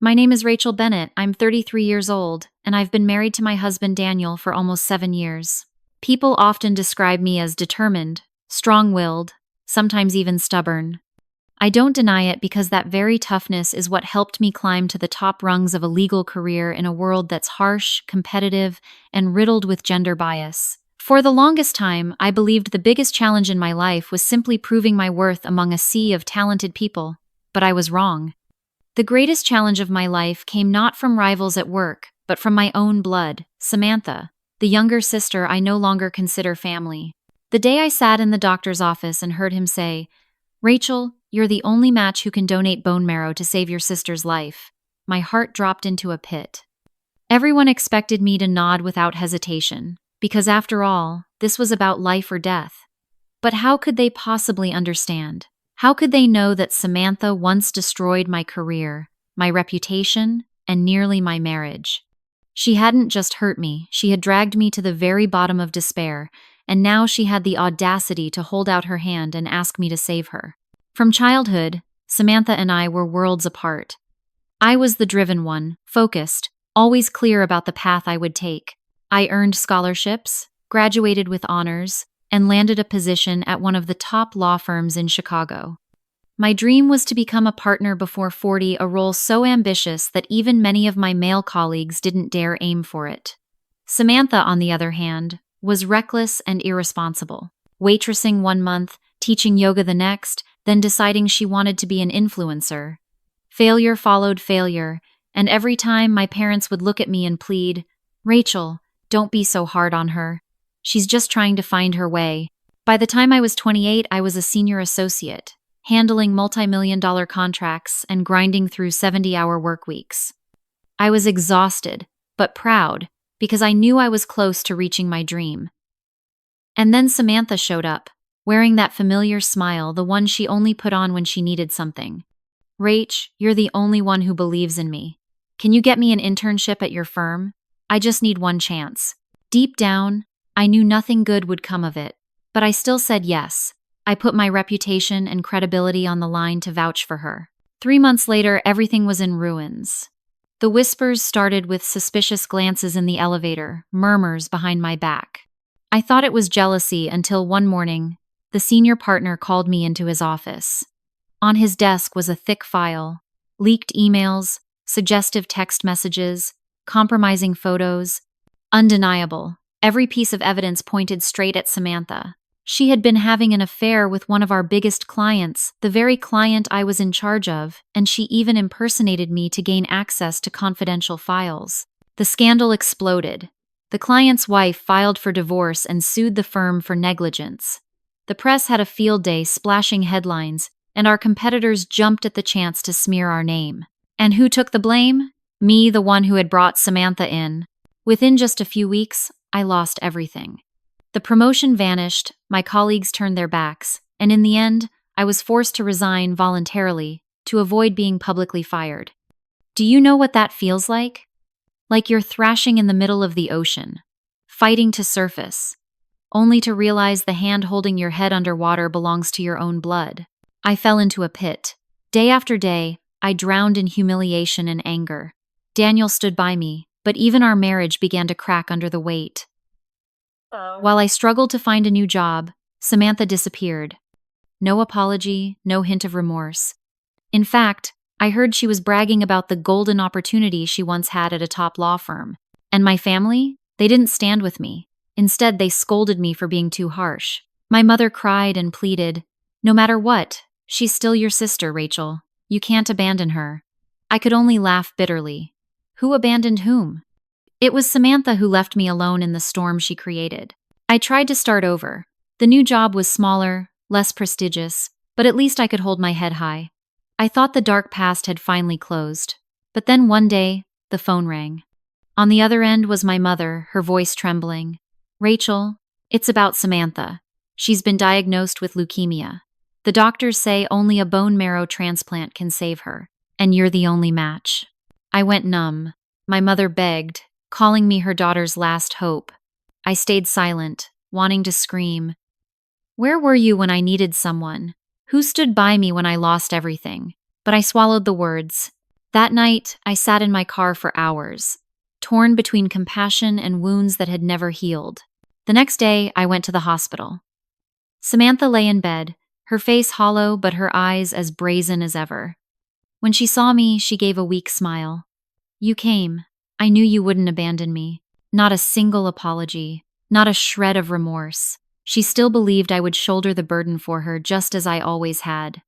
My name is Rachel Bennett. I'm 33 years old, and I've been married to my husband Daniel for almost 7 years. People often describe me as determined, strong-willed, sometimes even stubborn. I don't deny it because that very toughness is what helped me climb to the top rungs of a legal career in a world that's harsh, competitive, and riddled with gender bias. For the longest time, I believed the biggest challenge in my life was simply proving my worth among a sea of talented people, but I was wrong. The greatest challenge of my life came not from rivals at work, but from my own blood, Samantha, the younger sister I no longer consider family. The day I sat in the doctor's office and heard him say, "Rachel, you're the only match who can donate bone marrow to save your sister's life," my heart dropped into a pit. Everyone expected me to nod without hesitation, because after all, this was about life or death. But how could they possibly understand? How could they know that Samantha once destroyed my career, my reputation, and nearly my marriage? She hadn't just hurt me, she had dragged me to the very bottom of despair, and now she had the audacity to hold out her hand and ask me to save her. From childhood, Samantha and I were worlds apart. I was the driven one, focused, always clear about the path I would take. I earned scholarships, graduated with honors, and landed a position at one of the top law firms in Chicago. My dream was to become a partner before 40, a role so ambitious that even many of my male colleagues didn't dare aim for it. Samantha, on the other hand, was reckless and irresponsible, waitressing one month, teaching yoga the next, then deciding she wanted to be an influencer. Failure followed failure, and every time my parents would look at me and plead, "Rachel, don't be so hard on her. She's just trying to find her way." By the time I was 28, I was a senior associate, handling multi-million-dollar contracts and grinding through 70-hour work weeks. I was exhausted, but proud, because I knew I was close to reaching my dream. And then Samantha showed up, wearing that familiar smile, the one she only put on when she needed something. "Rach, you're the only one who believes in me. Can you get me an internship at your firm? I just need one chance." Deep down, I knew nothing good would come of it, but I still said yes. I put my reputation and credibility on the line to vouch for her. 3 months later, everything was in ruins. The whispers started with suspicious glances in the elevator, murmurs behind my back. I thought it was jealousy until one morning, the senior partner called me into his office. On his desk was a thick file, leaked emails, suggestive text messages, compromising photos. Undeniable, every piece of evidence pointed straight at Samantha. She had been having an affair with one of our biggest clients, the very client I was in charge of, and she even impersonated me to gain access to confidential files. The scandal exploded. The client's wife filed for divorce and sued the firm for negligence. The press had a field day, splashing headlines, and our competitors jumped at the chance to smear our name. And who took the blame? Me, the one who had brought Samantha in. Within just a few weeks, I lost everything. The promotion vanished, my colleagues turned their backs, and in the end, I was forced to resign voluntarily to avoid being publicly fired. Do you know what that feels like? Like you're thrashing in the middle of the ocean, fighting to surface, only to realize the hand holding your head underwater belongs to your own blood. I fell into a pit. Day after day, I drowned in humiliation and anger. Daniel stood by me, but even our marriage began to crack under the weight. While I struggled to find a new job, Samantha disappeared. No apology, no hint of remorse. In fact, I heard she was bragging about the golden opportunity she once had at a top law firm. And my family? They didn't stand with me. Instead, they scolded me for being too harsh. My mother cried and pleaded, "No matter what, she's still your sister, Rachel. You can't abandon her." I could only laugh bitterly. Who abandoned whom? It was Samantha who left me alone in the storm she created. I tried to start over. The new job was smaller, less prestigious, but at least I could hold my head high. I thought the dark past had finally closed. But then one day, the phone rang. On the other end was my mother, her voice trembling. "Rachel, it's about Samantha. She's been diagnosed with leukemia. The doctors say only a bone marrow transplant can save her, and you're the only match." I went numb. My mother begged, calling me her daughter's last hope. I stayed silent, wanting to scream. Where were you when I needed someone? Who stood by me when I lost everything? But I swallowed the words. That night, I sat in my car for hours, torn between compassion and wounds that had never healed. The next day, I went to the hospital. Samantha lay in bed, her face hollow but her eyes as brazen as ever. When she saw me, she gave a weak smile. "You came. I knew you wouldn't abandon me. Not a single apology, not a shred of remorse. She still believed I would shoulder the burden for her just as I always had."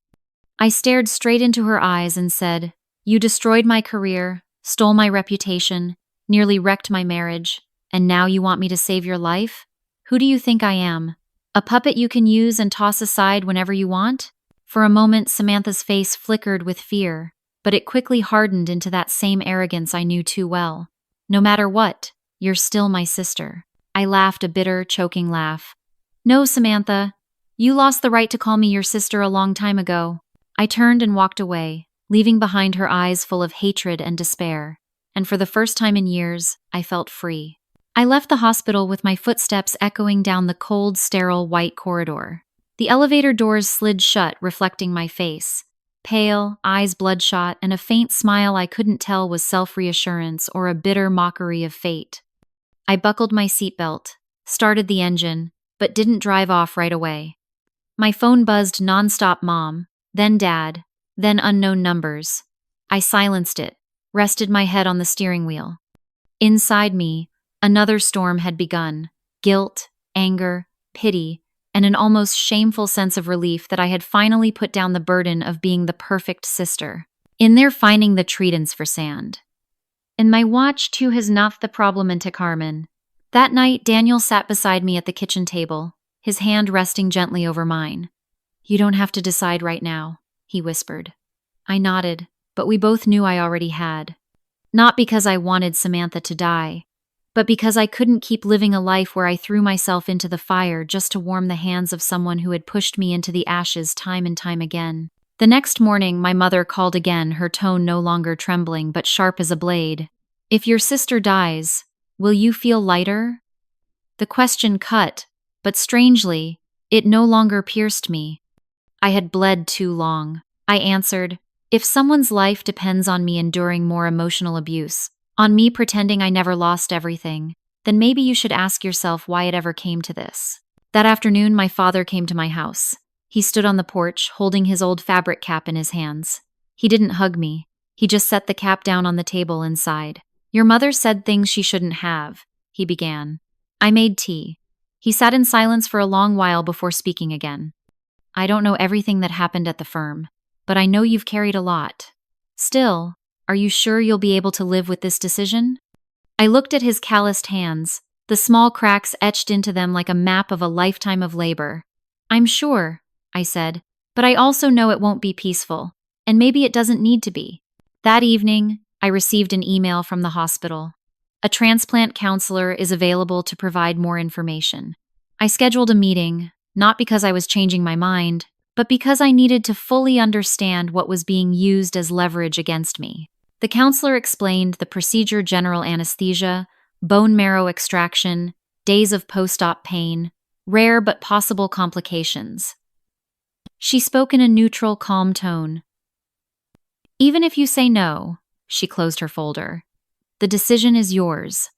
I stared straight into her eyes and said, "You destroyed my career, stole my reputation, nearly wrecked my marriage, and now you want me to save your life? Who do you think I am? A puppet you can use and toss aside whenever you want?" For a moment, Samantha's face flickered with fear, but it quickly hardened into that same arrogance I knew too well. "No matter what, you're still my sister." I laughed a bitter, choking laugh. "No, Samantha. You lost the right to call me your sister a long time ago." I turned and walked away, leaving behind her eyes full of hatred and despair. And for the first time in years, I felt free. I left the hospital with my footsteps echoing down the cold, sterile white corridor. The elevator doors slid shut, reflecting my face. Pale, eyes bloodshot, and a faint smile I couldn't tell was self-reassurance or a bitter mockery of fate. I buckled my seatbelt, started the engine, but didn't drive off right away. My phone buzzed nonstop Mom, then Dad, then unknown numbers. I silenced it, rested my head on the steering wheel. Inside me, another storm had begun. Guilt, anger, pity, and an almost shameful sense of relief that I had finally put down the burden of being the perfect sister. In there finding the treatance for sand. And my watch too has not the problem into Carmen. That night, Daniel sat beside me at the kitchen table, his hand resting gently over mine. "You don't have to decide right now," he whispered. I nodded, but we both knew I already had. Not because I wanted Samantha to die, but because I couldn't keep living a life where I threw myself into the fire just to warm the hands of someone who had pushed me into the ashes time and time again. The next morning, my mother called again, her tone no longer trembling but sharp as a blade. "If your sister dies, will you feel lighter?" The question cut, but strangely, it no longer pierced me. I had bled too long. I answered, "If someone's life depends on me enduring more emotional abuse, on me pretending I never lost everything, then maybe you should ask yourself why it ever came to this." That afternoon, my father came to my house. He stood on the porch, holding his old fabric cap in his hands. He didn't hug me. He just set the cap down on the table and sighed. "Your mother said things she shouldn't have," he began. I made tea. He sat in silence for a long while before speaking again. "I don't know everything that happened at the firm, but I know you've carried a lot. Still, are you sure you'll be able to live with this decision?" I looked at his calloused hands, the small cracks etched into them like a map of a lifetime of labor. "I'm sure," I said, "but I also know it won't be peaceful, and maybe it doesn't need to be." That evening, I received an email from the hospital. A transplant counselor is available to provide more information. I scheduled a meeting, not because I was changing my mind, but because I needed to fully understand what was being used as leverage against me. The counselor explained the procedure: general anesthesia, bone marrow extraction, days of post-op pain, rare but possible complications. She spoke in a neutral, calm tone. "Even if you say no," she closed her folder, "the decision is yours.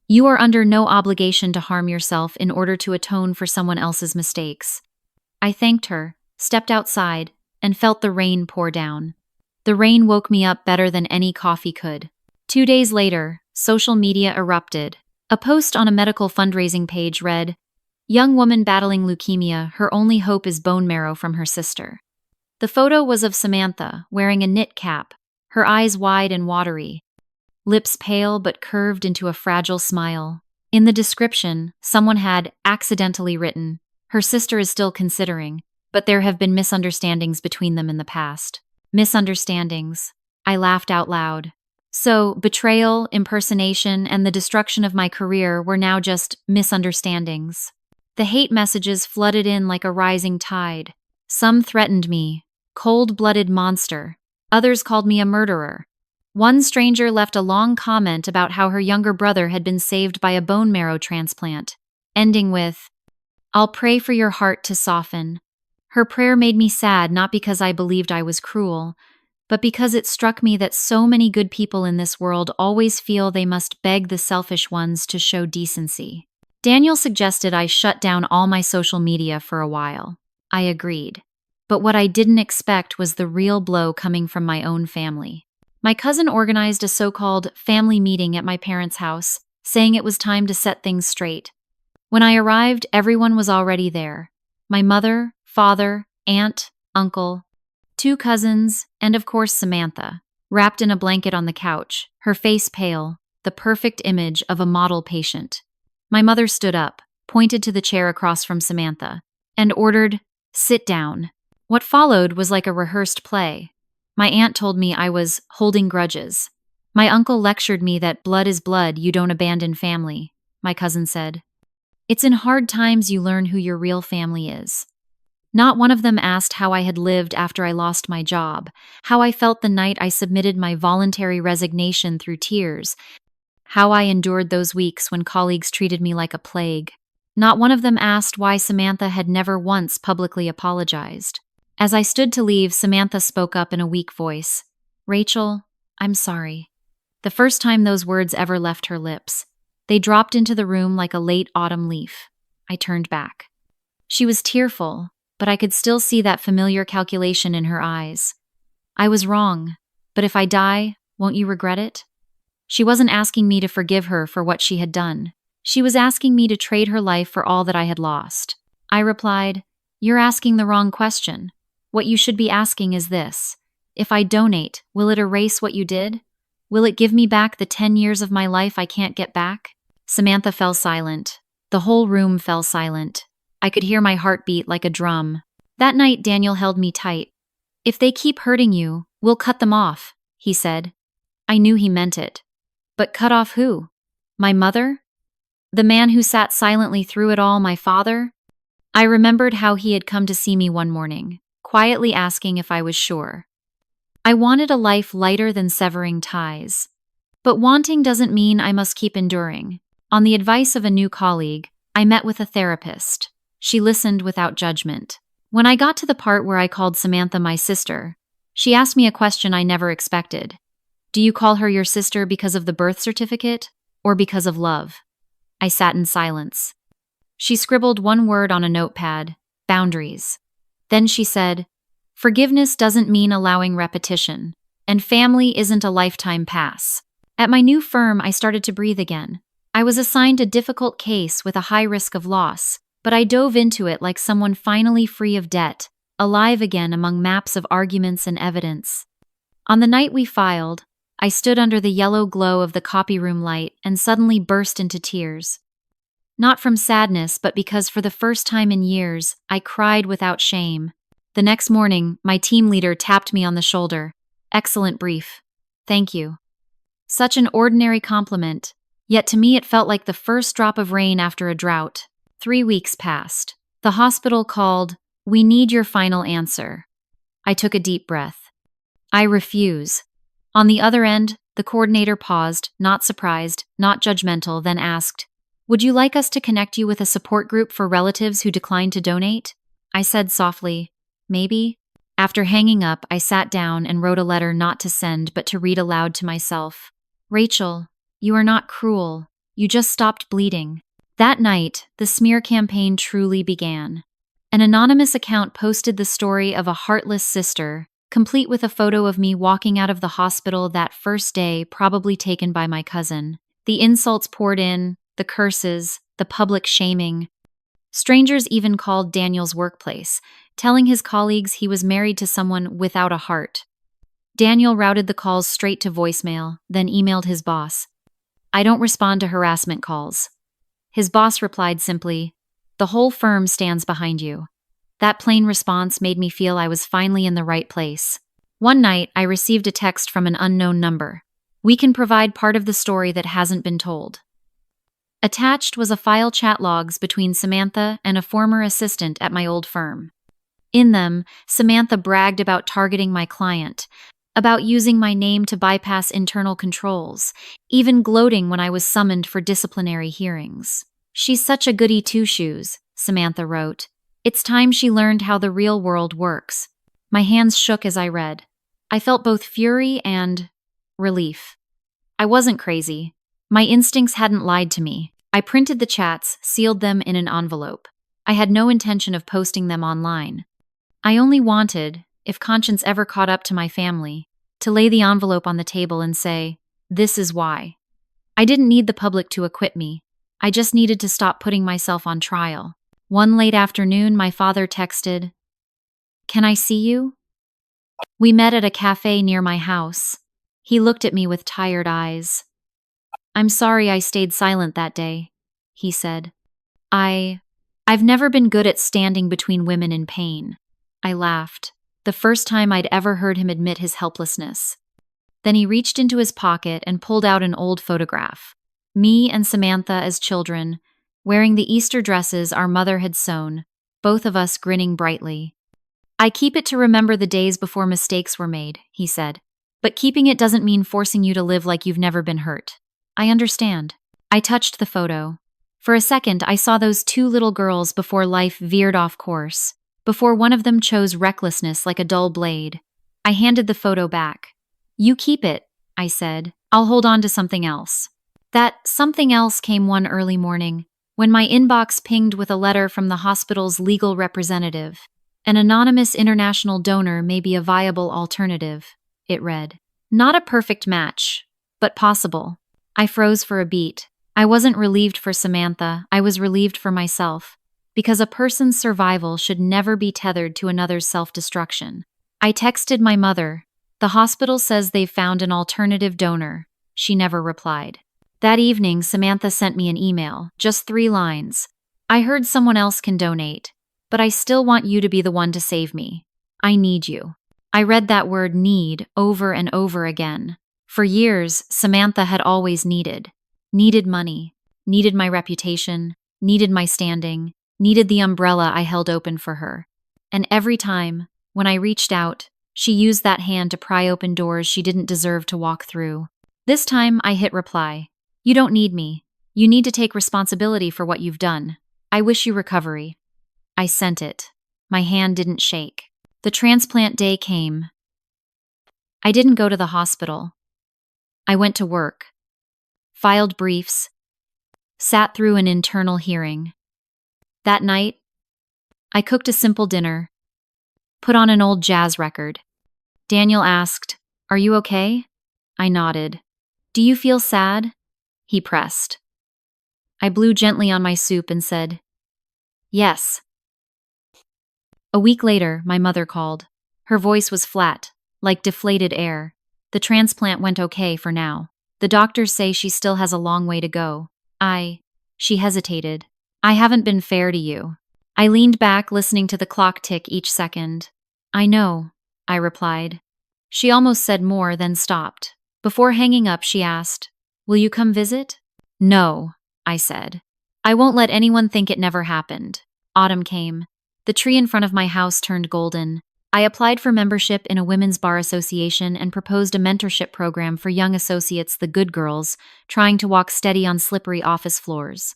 You are under no obligation to harm yourself in order to atone for someone else's mistakes." I thanked her, stepped outside, and felt the rain pour down. The rain woke me up better than any coffee could. 2 days later, social media erupted. A post on a medical fundraising page read, "Young woman battling leukemia, her only hope is bone marrow from her sister." The photo was of Samantha, wearing a knit cap, her eyes wide and watery, lips pale but curved into a fragile smile. In the description, someone had accidentally written, "Her sister is still considering, but there have been misunderstandings between them in the past." Misunderstandings. I laughed out loud. So, betrayal, impersonation, and the destruction of my career were now just misunderstandings. The hate messages flooded in like a rising tide. Some threatened me, cold-blooded monster. Others called me a murderer. One stranger left a long comment about how her younger brother had been saved by a bone marrow transplant, ending with, "I'll pray for your heart to soften." Her prayer made me sad not because I believed I was cruel, but because it struck me that so many good people in this world always feel they must beg the selfish ones to show decency. Daniel suggested I shut down all my social media for a while. I agreed. But what I didn't expect was the real blow coming from my own family. My cousin organized a so-called family meeting at my parents' house, saying it was time to set things straight. When I arrived, everyone was already there. My mother, father, aunt, uncle, 2 cousins, and of course Samantha, wrapped in a blanket on the couch, her face pale, the perfect image of a model patient. My mother stood up, pointed to the chair across from Samantha, and ordered, "Sit down." What followed was like a rehearsed play. My aunt told me I was holding grudges. My uncle lectured me that blood is blood, you don't abandon family, my cousin said. It's in hard times you learn who your real family is. Not one of them asked how I had lived after I lost my job, how I felt the night I submitted my voluntary resignation through tears, how I endured those weeks when colleagues treated me like a plague. Not one of them asked why Samantha had never once publicly apologized. As I stood to leave, Samantha spoke up in a weak voice. "Rachel, I'm sorry." The first time those words ever left her lips. They dropped into the room like a late autumn leaf. I turned back. She was tearful, but I could still see that familiar calculation in her eyes. I was wrong, but if I die, won't you regret it? She wasn't asking me to forgive her for what she had done. She was asking me to trade her life for all that I had lost. I replied, "You're asking the wrong question. What you should be asking is this. If I donate, will it erase what you did? Will it give me back the 10 years of my life I can't get back?" Samantha fell silent. The whole room fell silent. I could hear my heart beat like a drum. That night, Daniel held me tight. "If they keep hurting you, we'll cut them off," he said. I knew he meant it. But cut off who? My mother? The man who sat silently through it all, my father? I remembered how he had come to see me one morning, quietly asking if I was sure. I wanted a life lighter than severing ties. But wanting doesn't mean I must keep enduring. On the advice of a new colleague, I met with a therapist. She listened without judgment. When I got to the part where I called Samantha my sister, she asked me a question I never expected. "Do you call her your sister because of the birth certificate, or because of love?" I sat in silence. She scribbled one word on a notepad, boundaries. Then she said, "Forgiveness doesn't mean allowing repetition, and family isn't a lifetime pass." At my new firm, I started to breathe again. I was assigned a difficult case with a high risk of loss, but I dove into it like someone finally free of debt, alive again among maps of arguments and evidence. On the night we filed, I stood under the yellow glow of the copy room light and suddenly burst into tears. Not from sadness, but because for the first time in years, I cried without shame. The next morning, my team leader tapped me on the shoulder. "Excellent brief. Thank you." Such an ordinary compliment, yet to me it felt like the first drop of rain after a drought. 3 weeks passed. The hospital called, "We need your final answer." I took a deep breath. "I refuse." On the other end, the coordinator paused, not surprised, not judgmental, then asked, "Would you like us to connect you with a support group for relatives who declined to donate?" I said softly, "Maybe." After hanging up, I sat down and wrote a letter not to send but to read aloud to myself. "Rachel, you are not cruel. You just stopped bleeding." That night, the smear campaign truly began. An anonymous account posted the story of a heartless sister, complete with a photo of me walking out of the hospital that first day, probably taken by my cousin. The insults poured in, the curses, the public shaming. Strangers even called Daniel's workplace, telling his colleagues he was married to someone without a heart. Daniel routed the calls straight to voicemail, then emailed his boss. "I don't respond to harassment calls." His boss replied simply, "The whole firm stands behind you." That plain response made me feel I was finally in the right place. One night, I received a text from an unknown number. "We can provide part of the story that hasn't been told." Attached was a file chat logs between Samantha and a former assistant at my old firm. In them, Samantha bragged about targeting my client, about using my name to bypass internal controls, even gloating when I was summoned for disciplinary hearings. "She's such a goody two-shoes," Samantha wrote. "It's time she learned how the real world works." My hands shook as I read. I felt both fury and relief. I wasn't crazy. My instincts hadn't lied to me. I printed the chats, sealed them in an envelope. I had no intention of posting them online. I only wanted, if conscience ever caught up to my family, to lay the envelope on the table and say, "This is why." I didn't need the public to acquit me. I just needed to stop putting myself on trial. One late afternoon, my father texted, "Can I see you?" We met at a cafe near my house. He looked at me with tired eyes. "I'm sorry I stayed silent that day," he said. I've never been good at standing between women in pain." I laughed, the first time I'd ever heard him admit his helplessness. Then he reached into his pocket and pulled out an old photograph. Me and Samantha as children, wearing the Easter dresses our mother had sewn, both of us grinning brightly. "I keep it to remember the days before mistakes were made," he said. "But keeping it doesn't mean forcing you to live like you've never been hurt." "I understand." I touched the photo. For a second, I saw those two little girls before life veered off course, before one of them chose recklessness like a dull blade. I handed the photo back. "You keep it," I said. "I'll hold on to something else." That something else came one early morning, when my inbox pinged with a letter from the hospital's legal representative. "An anonymous international donor may be a viable alternative," it read. Not a perfect match, but possible. I froze for a beat. I wasn't relieved for Samantha, I was relieved for myself, because a person's survival should never be tethered to another's self-destruction. I texted my mother. "The hospital says they've found an alternative donor." She never replied. That evening, Samantha sent me an email, just 3 lines. "I heard someone else can donate, but I still want you to be the one to save me. I need you." I read that word "need" over and over again. For years, Samantha had always needed. Needed money, needed my reputation, needed my standing, needed the umbrella I held open for her. And every time, when I reached out, she used that hand to pry open doors she didn't deserve to walk through. This time, I hit reply. "You don't need me. You need to take responsibility for what you've done. I wish you recovery." I sent it. My hand didn't shake. The transplant day came. I didn't go to the hospital. I went to work. Filed briefs, sat through an internal hearing. That night, I cooked a simple dinner, put on an old jazz record. Daniel asked, "Are you okay?" I nodded. "Do you feel sad?" He pressed. I blew gently on my soup and said, "Yes." A week later, my mother called. Her voice was flat, like deflated air. "The transplant went okay for now. The doctors say she still has a long way to go." She hesitated. "I haven't been fair to you." I leaned back, listening to the clock tick each second. "I know," I replied. She almost said more, then stopped. Before hanging up, she asked, "Will you come visit?" "No," I said. "I won't let anyone think it never happened." Autumn came. The tree in front of my house turned golden. I applied for membership in a women's bar association and proposed a mentorship program for young associates, the good girls, trying to walk steady on slippery office floors.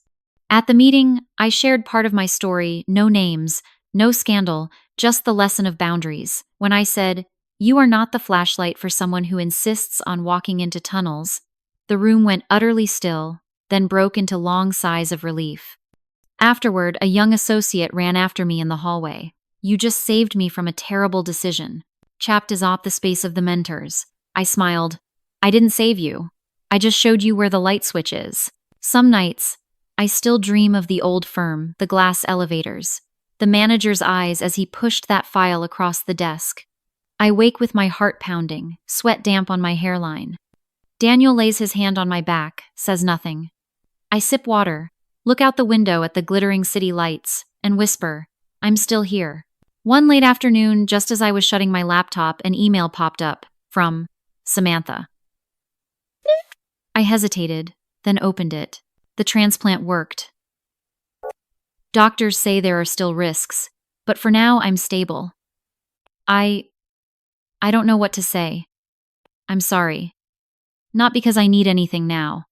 At the meeting, I shared part of my story, no names, no scandal, just the lesson of boundaries. When I said, "You are not the flashlight for someone who insists on walking into tunnels," the room went utterly still, then broke into long sighs of relief. Afterward, a young associate ran after me in the hallway. "You just saved me from a terrible decision." Chapped is off the space of the mentors. I smiled. "I didn't save you. I just showed you where the light switch is." Some nights, I still dream of the old firm, the glass elevators, the manager's eyes as he pushed that file across the desk. I wake with my heart pounding, sweat damp on my hairline. Daniel lays his hand on my back, says nothing. I sip water, look out the window at the glittering city lights, and whisper, "I'm still here." One late afternoon, just as I was shutting my laptop, an email popped up from Samantha. I hesitated, then opened it. The transplant worked. "Doctors say there are still risks, but for now I'm stable." I don't know what to say. "I'm sorry. Not because I need anything now.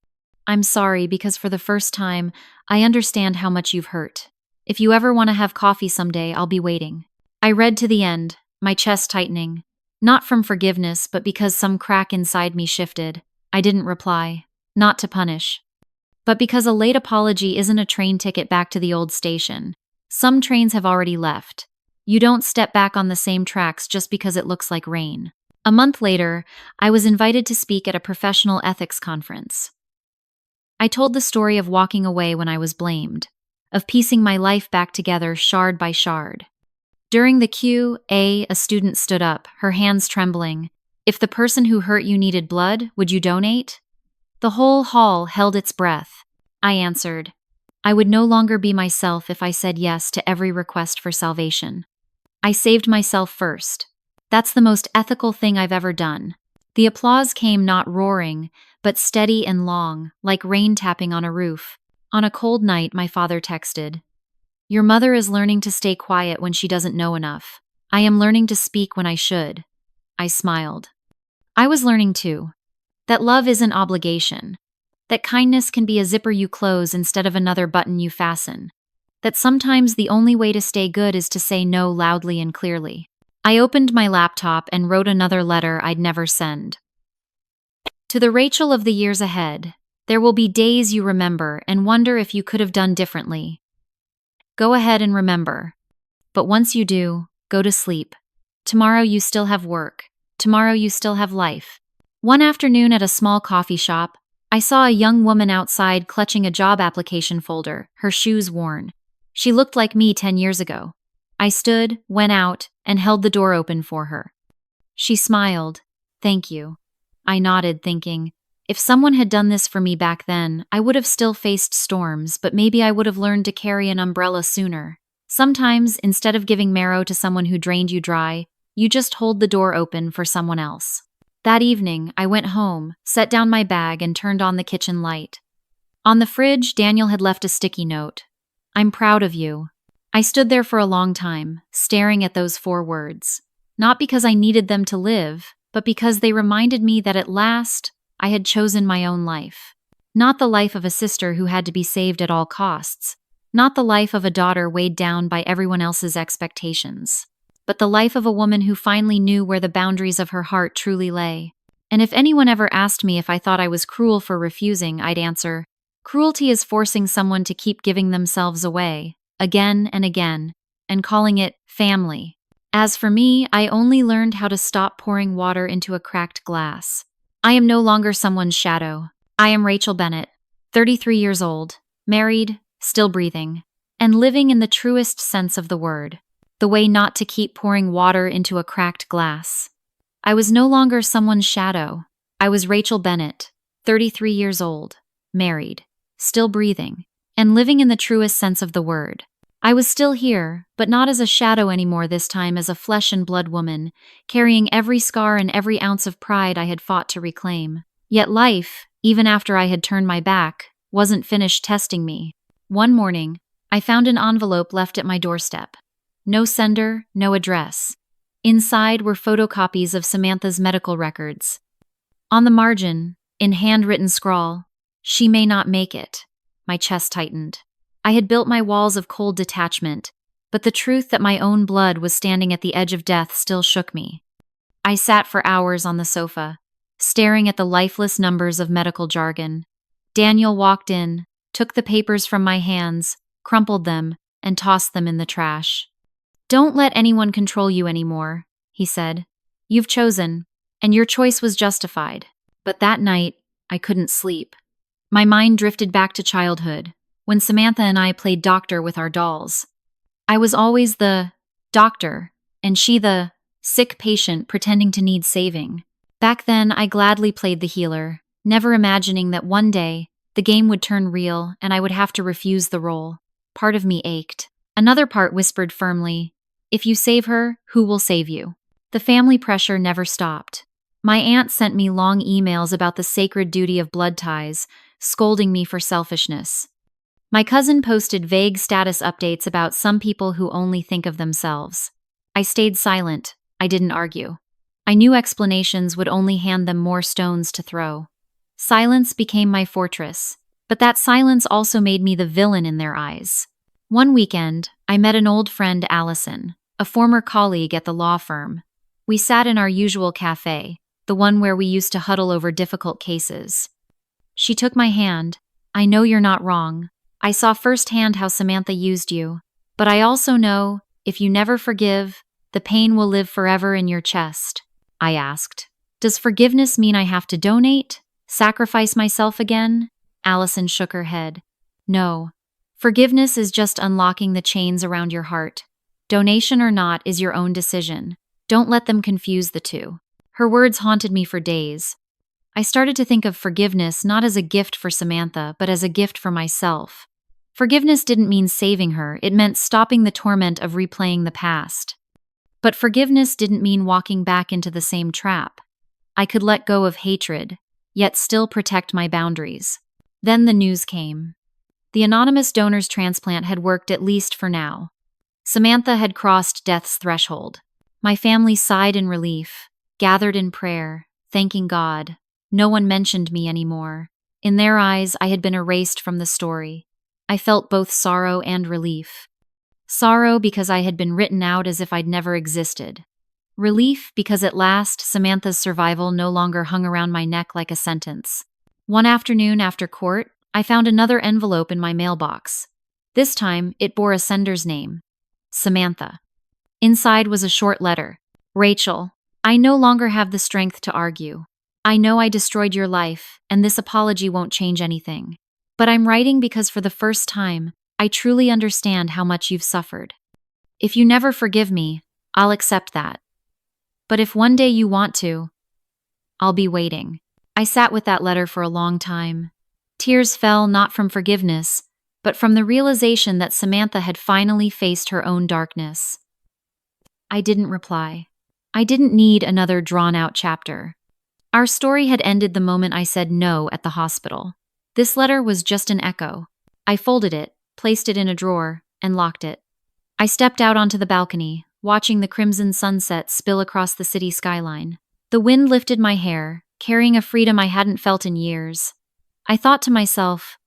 I'm sorry because for the first time, I understand how much you've hurt. If you ever want to have coffee someday, I'll be waiting." I read to the end, my chest tightening. Not from forgiveness, but because some crack inside me shifted. I didn't reply. Not to punish. But because a late apology isn't a train ticket back to the old station. Some trains have already left. You don't step back on the same tracks just because it looks like rain. A month later, I was invited to speak at a professional ethics conference. I told the story of walking away when I was blamed, of piecing my life back together shard by shard. During the Q&A, a student stood up, her hands trembling. If the person who hurt you needed blood, would you donate? The whole hall held its breath. I answered, I would no longer be myself if I said yes to every request for salvation. I saved myself first. That's the most ethical thing I've ever done. The applause came not roaring, but steady and long, like rain tapping on a roof. On a cold night, my father texted, Your mother is learning to stay quiet when she doesn't know enough. I am learning to speak when I should. I smiled. I was learning too. That love isn't obligation. That kindness can be a zipper you close instead of another button you fasten. That sometimes the only way to stay good is to say no loudly and clearly. I opened my laptop and wrote another letter I'd never send. To the Rachel of the years ahead, there will be days you remember and wonder if you could have done differently. Go ahead and remember. But once you do, go to sleep. Tomorrow you still have work. Tomorrow you still have life. One afternoon at a small coffee shop, I saw a young woman outside clutching a job application folder, her shoes worn. She looked like me 10 years ago. I stood, went out, and held the door open for her. She smiled. Thank you. I nodded, thinking, if someone had done this for me back then, I would have still faced storms, but maybe I would have learned to carry an umbrella sooner. Sometimes, instead of giving marrow to someone who drained you dry, you just hold the door open for someone else. That evening, I went home, set down my bag, and turned on the kitchen light. On the fridge, Daniel had left a sticky note. I'm proud of you. I stood there for a long time, staring at those 4 words. Not because I needed them to live, but because they reminded me that at last, I had chosen my own life. Not the life of a sister who had to be saved at all costs. Not the life of a daughter weighed down by everyone else's expectations. But the life of a woman who finally knew where the boundaries of her heart truly lay. And if anyone ever asked me if I thought I was cruel for refusing, I'd answer, cruelty is forcing someone to keep giving themselves away, again and again, and calling it family. As for me, I only learned how to stop pouring water into a cracked glass. I am no longer someone's shadow. I am Rachel Bennett, 33 years old, married, still breathing, and living in the truest sense of the word. The way not to keep pouring water into a cracked glass. I was no longer someone's shadow. I was Rachel Bennett, 33 years old, married, still breathing, and living in the truest sense of the word. I was still here, but not as a shadow anymore, this time as a flesh and blood woman, carrying every scar and every ounce of pride I had fought to reclaim. Yet life, even after I had turned my back, wasn't finished testing me. One morning, I found an envelope left at my doorstep. No sender, no address. Inside were photocopies of Samantha's medical records. On the margin, in handwritten scrawl, she may not make it. My chest tightened. I had built my walls of cold detachment, but the truth that my own blood was standing at the edge of death still shook me. I sat for hours on the sofa, staring at the lifeless numbers of medical jargon. Daniel walked in, took the papers from my hands, crumpled them, and tossed them in the trash. Don't let anyone control you anymore, he said. You've chosen, and your choice was justified. But that night, I couldn't sleep. My mind drifted back to childhood, when Samantha and I played doctor with our dolls. I was always the doctor, and she the sick patient pretending to need saving. Back then, I gladly played the healer, never imagining that one day, the game would turn real and I would have to refuse the role. Part of me ached. Another part whispered firmly, if you save her, who will save you? The family pressure never stopped. My aunt sent me long emails about the sacred duty of blood ties, scolding me for selfishness. My cousin posted vague status updates about some people who only think of themselves. I stayed silent. I didn't argue. I knew explanations would only hand them more stones to throw. Silence became my fortress, but that silence also made me the villain in their eyes. One weekend, I met an old friend, Allison, a former colleague at the law firm. We sat in our usual cafe, the one where we used to huddle over difficult cases. She took my hand. I know you're not wrong. I saw firsthand how Samantha used you. But I also know, if you never forgive, the pain will live forever in your chest. I asked. Does forgiveness mean I have to donate? Sacrifice myself again? Allison shook her head. No. Forgiveness is just unlocking the chains around your heart. Donation or not is your own decision. Don't let them confuse the two. Her words haunted me for days. I started to think of forgiveness not as a gift for Samantha, but as a gift for myself. Forgiveness didn't mean saving her, it meant stopping the torment of replaying the past. But forgiveness didn't mean walking back into the same trap. I could let go of hatred, yet still protect my boundaries. Then the news came. The anonymous donor's transplant had worked, at least for now. Samantha had crossed death's threshold. My family sighed in relief, gathered in prayer, thanking God. No one mentioned me anymore. In their eyes, I had been erased from the story. I felt both sorrow and relief. Sorrow because I had been written out as if I'd never existed. Relief because at last, Samantha's survival no longer hung around my neck like a sentence. One afternoon after court, I found another envelope in my mailbox. This time, it bore a sender's name. Samantha. Inside was a short letter. Rachel, I no longer have the strength to argue. I know I destroyed your life, and this apology won't change anything. But I'm writing because for the first time, I truly understand how much you've suffered. If you never forgive me, I'll accept that. But if one day you want to, I'll be waiting. I sat with that letter for a long time. Tears fell not from forgiveness, but from the realization that Samantha had finally faced her own darkness. I didn't reply. I didn't need another drawn-out chapter. Our story had ended the moment I said no at the hospital. This letter was just an echo. I folded it, placed it in a drawer, and locked it. I stepped out onto the balcony, watching the crimson sunset spill across the city skyline. The wind lifted my hair, carrying a freedom I hadn't felt in years. I thought to myself,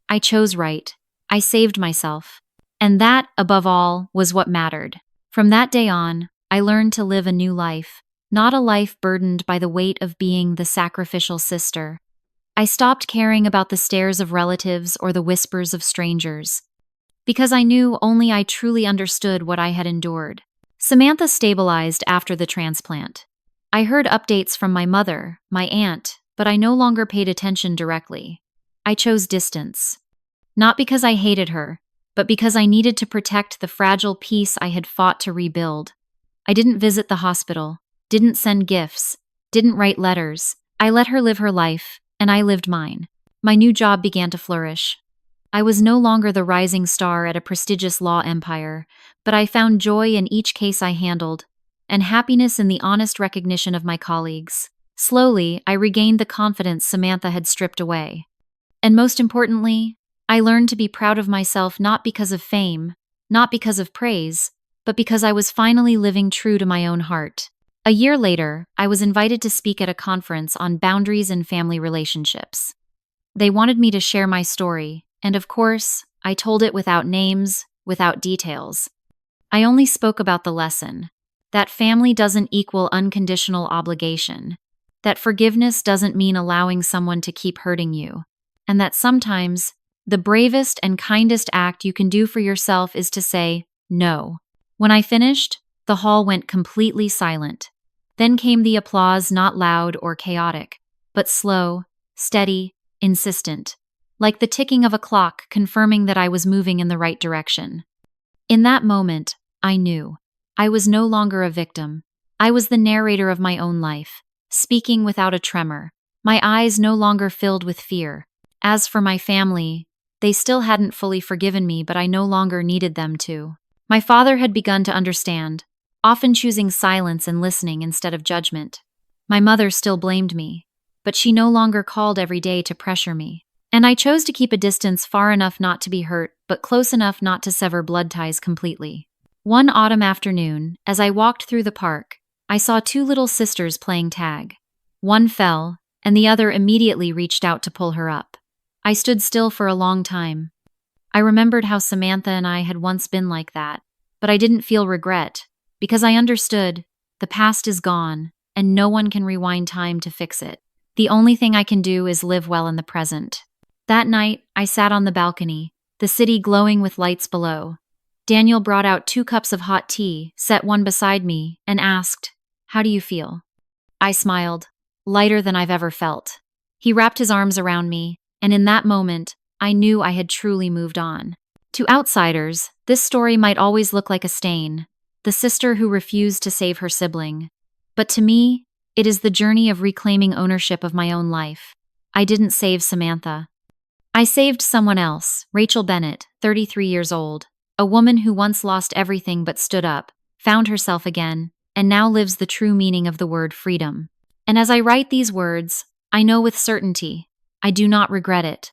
I chose right. I saved myself. And that, above all, was what mattered. From that day on, I learned to live a new life, not a life burdened by the weight of being the sacrificial sister. I stopped caring about the stares of relatives or the whispers of strangers, because I knew only I truly understood what I had endured. Samantha stabilized after the transplant. I heard updates from my mother, my aunt, but I no longer paid attention directly. I chose distance. Not because I hated her, but because I needed to protect the fragile peace I had fought to rebuild. I didn't visit the hospital, didn't send gifts, didn't write letters. I let her live her life, and I lived mine. My new job began to flourish. I was no longer the rising star at a prestigious law empire, but I found joy in each case I handled, and happiness in the honest recognition of my colleagues. Slowly, I regained the confidence Samantha had stripped away. And most importantly, I learned to be proud of myself not because of fame, not because of praise, but because I was finally living true to my own heart. A year later, I was invited to speak at a conference on boundaries in family relationships. They wanted me to share my story, and of course, I told it without names, without details. I only spoke about the lesson, that family doesn't equal unconditional obligation, that forgiveness doesn't mean allowing someone to keep hurting you, and that sometimes, the bravest and kindest act you can do for yourself is to say, no. When I finished, the hall went completely silent. Then came the applause, not loud or chaotic, but slow, steady, insistent, like the ticking of a clock confirming that I was moving in the right direction. In that moment, I knew. I was no longer a victim. I was the narrator of my own life, speaking without a tremor, my eyes no longer filled with fear. As for my family, they still hadn't fully forgiven me, but I no longer needed them to. My father had begun to understand, often choosing silence and listening instead of judgment. My mother still blamed me, but she no longer called every day to pressure me. And I chose to keep a distance far enough not to be hurt, but close enough not to sever blood ties completely. One autumn afternoon, as I walked through the park, I saw two little sisters playing tag. One fell, and the other immediately reached out to pull her up. I stood still for a long time. I remembered how Samantha and I had once been like that, but I didn't feel regret, because I understood The past is gone, and no one can rewind time to fix it. The only thing I can do is live well in the present. That night, I sat on the balcony, the city glowing with lights below. Daniel brought out 2 cups of hot tea, set one beside me, and asked, "How do you feel?" I smiled, lighter than I've ever felt. He wrapped his arms around me, and in that moment, I knew I had truly moved on. To outsiders, this story might always look like a stain, the sister who refused to save her sibling. But to me, it is the journey of reclaiming ownership of my own life. I didn't save Samantha. I saved someone else, Rachel Bennett, 33 years old, a woman who once lost everything but stood up, found herself again, and now lives the true meaning of the word freedom. And as I write these words, I know with certainty, I do not regret it.